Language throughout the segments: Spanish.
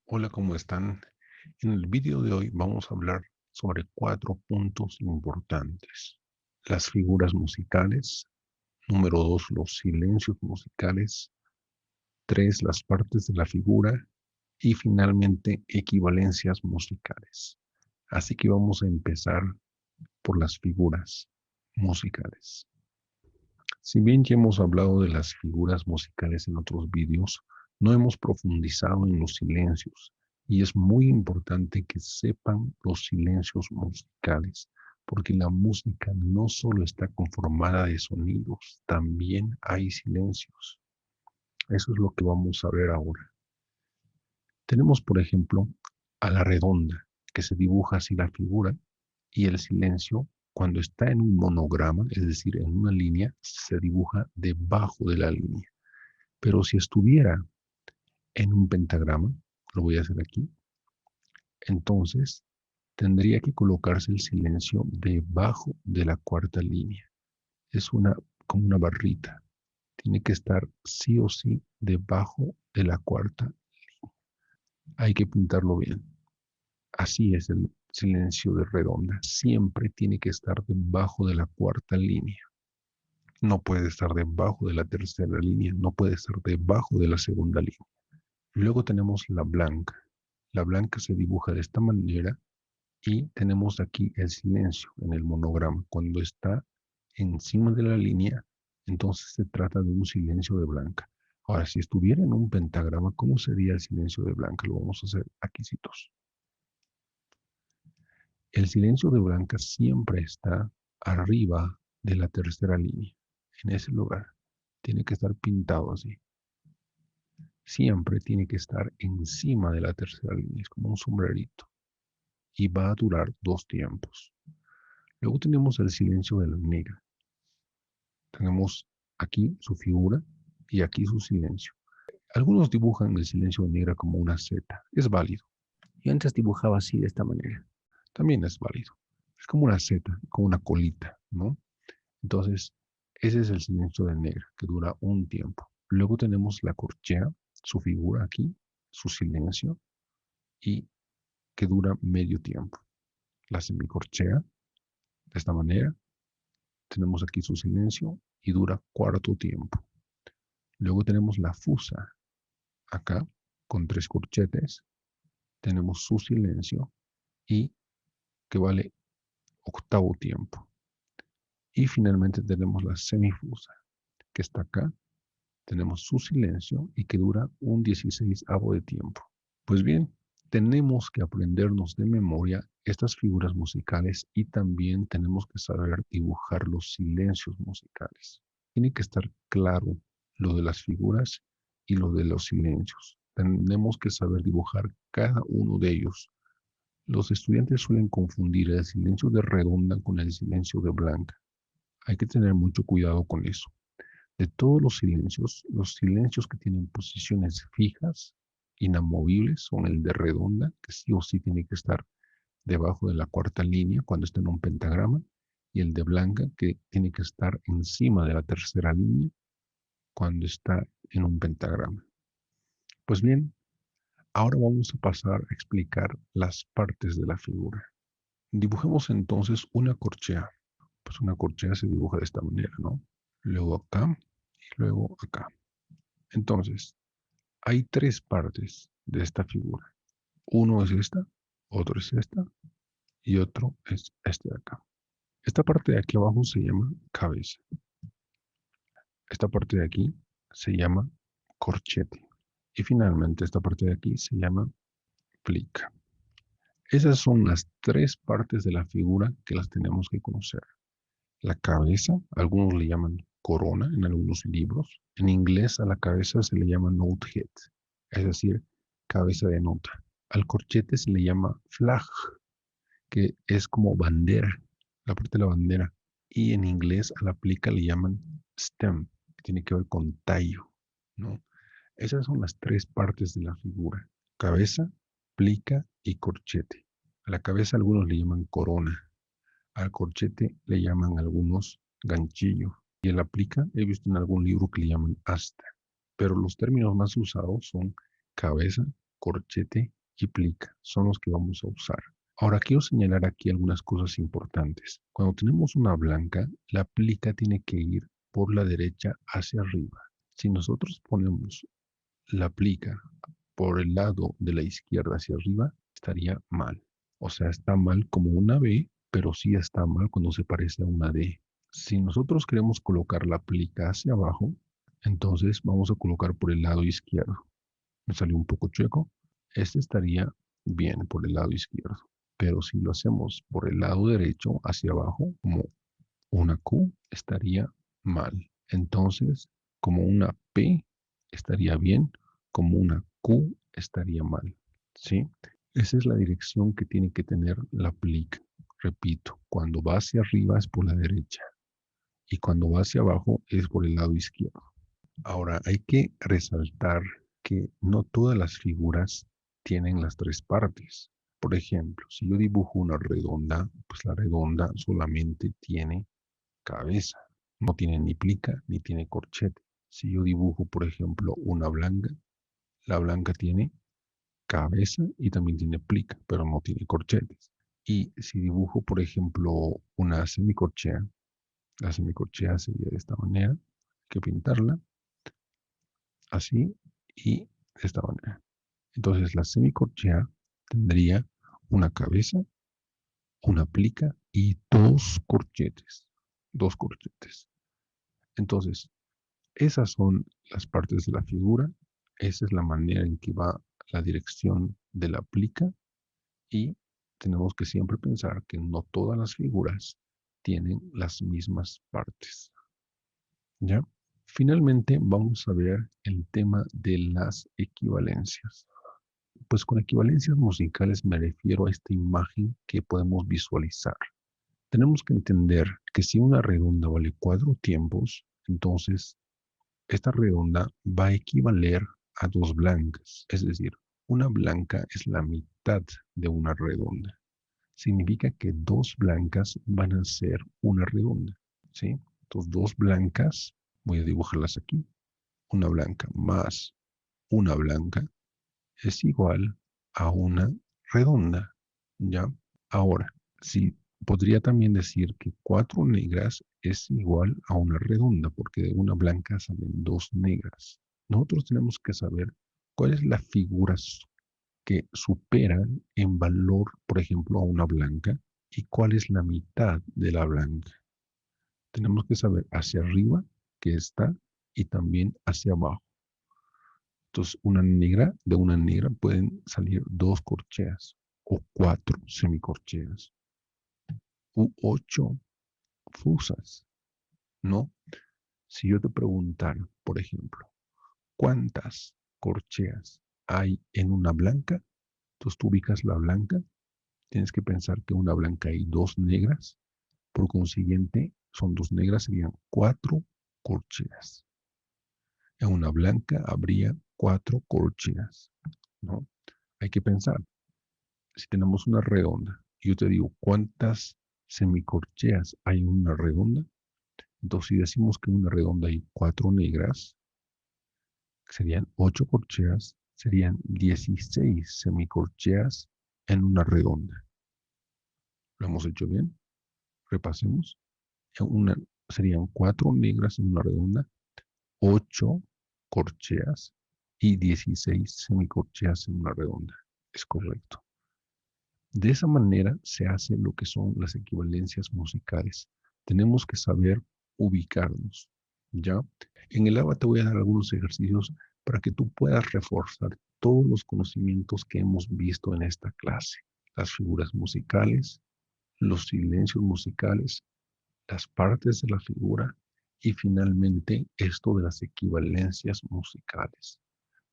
Hola, ¿cómo están? En el vídeo de hoy vamos a hablar sobre 4 puntos importantes. Las figuras musicales. Número 2, los silencios musicales. 3, las partes de la figura. Y finalmente, equivalencias musicales. Así que vamos a empezar por las figuras musicales. Si bien ya hemos hablado de las figuras musicales en otros vídeos, no hemos profundizado en los silencios y es muy importante que sepan los silencios musicales, porque la música no solo está conformada de sonidos, también hay silencios. Eso es lo que vamos a ver ahora. Tenemos, por ejemplo, a la redonda, que se dibuja así la figura, y el silencio, cuando está en un monograma, es decir, en una línea, se dibuja debajo de la línea. Pero si estuviera en un pentagrama, lo voy a hacer aquí, entonces tendría que colocarse el silencio debajo de la cuarta línea. Es como una barrita. Tiene que estar sí o sí debajo de la cuarta. Hay que pintarlo bien. Así es el silencio de redonda. Siempre tiene que estar debajo de la cuarta línea. No puede estar debajo de la tercera línea. No puede estar debajo de la segunda línea. Luego tenemos la blanca. La blanca se dibuja de esta manera y tenemos aquí el silencio en el monograma. Cuando está encima de la línea, entonces se trata de un silencio de blanca. Ahora, si estuviera en un pentagrama, ¿cómo sería el silencio de blanca? Lo vamos a hacer aquí. El silencio de blanca siempre está arriba de la tercera línea, en ese lugar. Tiene que estar pintado así. Siempre tiene que estar encima de la tercera línea, es como un sombrerito. Y va a durar 2 tiempos. Luego tenemos el silencio de la negra. Tenemos aquí su figura y aquí su silencio. Algunos dibujan el silencio de negra como una Z. Es válido. Yo antes dibujaba así, de esta manera. También es válido. Es como una Z, como una colita, ¿no? Entonces, ese es el silencio de negra, que dura un tiempo. Luego tenemos la corchea, su figura aquí, su silencio, y que dura medio tiempo. La semicorchea, de esta manera, tenemos aquí su silencio y dura cuarto tiempo. Luego tenemos la fusa, acá, con 3 corchetes, tenemos su silencio y que vale octavo tiempo. Y finalmente tenemos la semifusa, que está acá, tenemos su silencio y que dura un 16avo de tiempo. Pues bien, tenemos que aprendernos de memoria estas figuras musicales y también tenemos que saber dibujar los silencios musicales. Tiene que estar claro lo de las figuras y lo de los silencios. Tenemos que saber dibujar cada uno de ellos. Los estudiantes suelen confundir el silencio de redonda con el silencio de blanca. Hay que tener mucho cuidado con eso. De todos los silencios que tienen posiciones fijas, inamovibles, son el de redonda, que sí o sí tiene que estar debajo de la cuarta línea cuando está en un pentagrama, y el de blanca, que tiene que estar encima de la tercera línea cuando está en un pentagrama. Pues bien, ahora vamos a pasar a explicar las partes de la figura. Dibujemos entonces una corchea. Pues una corchea se dibuja de esta manera, ¿no? Luego acá y luego acá. Entonces, hay 3 partes de esta figura. Uno es esta, otro es esta y otro es este de acá. Esta parte de aquí abajo se llama cabeza. Esta parte de aquí se llama corchete. Y finalmente esta parte de aquí se llama plica. Esas son las 3 partes de la figura que las tenemos que conocer. La cabeza, algunos le llaman corona en algunos libros. En inglés a la cabeza se le llama note head, es decir, cabeza de nota. Al corchete se le llama flag, que es como bandera, la parte de la bandera. Y en inglés a la plica le llaman stem, que tiene que ver con tallo, ¿no? Esas son las 3 partes de la figura: cabeza, plica y corchete. A la cabeza algunos le llaman corona, al corchete le llaman algunos ganchillo y en la plica he visto en algún libro que le llaman asta. Pero los términos más usados son cabeza, corchete y plica. Son los que vamos a usar. Ahora quiero señalar aquí algunas cosas importantes. Cuando tenemos una blanca, la plica tiene que ir por la derecha hacia arriba. Si nosotros ponemos la plica por el lado de la izquierda hacia arriba, estaría mal. O sea, está mal como una B, pero sí está mal cuando se parece a una D. Si nosotros queremos colocar la plica hacia abajo, entonces vamos a colocar por el lado izquierdo. Me salió un poco chueco. Este estaría bien por el lado izquierdo. Pero si lo hacemos por el lado derecho hacia abajo, como una Q, estaría mal. Entonces, como una P estaría bien, como una Q estaría mal. ¿Sí? Esa es la dirección que tiene que tener la plica. Repito, cuando va hacia arriba es por la derecha y cuando va hacia abajo es por el lado izquierdo. Ahora, hay que resaltar que no todas las figuras tienen las tres partes. Por ejemplo, si yo dibujo una redonda, pues la redonda solamente tiene cabeza. No tiene ni plica ni tiene corchete. Si yo dibujo, por ejemplo, una blanca, la blanca tiene cabeza y también tiene plica, pero no tiene corchetes. Y si dibujo, por ejemplo, una semicorchea, la semicorchea sería de esta manera, hay que pintarla así y de esta manera. Entonces la semicorchea tendría una cabeza, una plica y dos corchetes. Dos corchetes. Entonces, esas son las partes de la figura. Esa es la manera en que va la dirección de la plica. Y tenemos que siempre pensar que no todas las figuras tienen las mismas partes. ¿Ya? Finalmente vamos a ver el tema de las equivalencias. Pues con equivalencias musicales me refiero a esta imagen que podemos visualizar. Tenemos que entender que si una redonda vale 4 tiempos, entonces esta redonda va a equivaler a 2 blancas. Es decir, una blanca es la mitad de una redonda. Significa que 2 blancas van a ser una redonda. ¿Sí? Entonces 2 blancas, voy a dibujarlas aquí. Una blanca más una blanca es igual a una redonda. ¿Ya? Ahora, si podría también decir que 4 negras es igual a una redonda, porque de una blanca salen 2 negras. Nosotros tenemos que saber cuál es la figura que superan en valor, por ejemplo, a una blanca y cuál es la mitad de la blanca. Tenemos que saber hacia arriba que está y también hacia abajo. Entonces, de una negra pueden salir 2 corcheas o 4 semicorcheas u 8 fusas, ¿no? Si yo te preguntara, por ejemplo, ¿cuántas corcheas hay en una blanca? Entonces tú ubicas la blanca, tienes que pensar que en una blanca hay 2 negras, por consiguiente, son 2 negras, serían 4 corcheas. En una blanca habría 4 corcheas, ¿no? Hay que pensar, si tenemos una redonda, y yo te digo, ¿cuántas semicorcheas hay en una redonda? Entonces, si decimos que en una redonda hay 4 negras, serían 8 corcheas, serían 16 semicorcheas en una redonda. ¿Lo hemos hecho bien? Repasemos. Serían 4 negras en una redonda, 8 corcheas y 16 semicorcheas en una redonda. Es correcto. De esa manera se hace lo que son las equivalencias musicales. Tenemos que saber ubicarnos, ¿ya? En el ABA te voy a dar algunos ejercicios para que tú puedas reforzar todos los conocimientos que hemos visto en esta clase. Las figuras musicales, los silencios musicales, las partes de la figura y finalmente esto de las equivalencias musicales.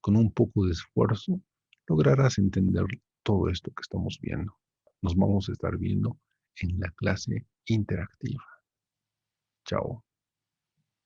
Con un poco de esfuerzo lograrás entender todo esto que estamos viendo. Nos vamos a estar viendo en la clase interactiva. Chao.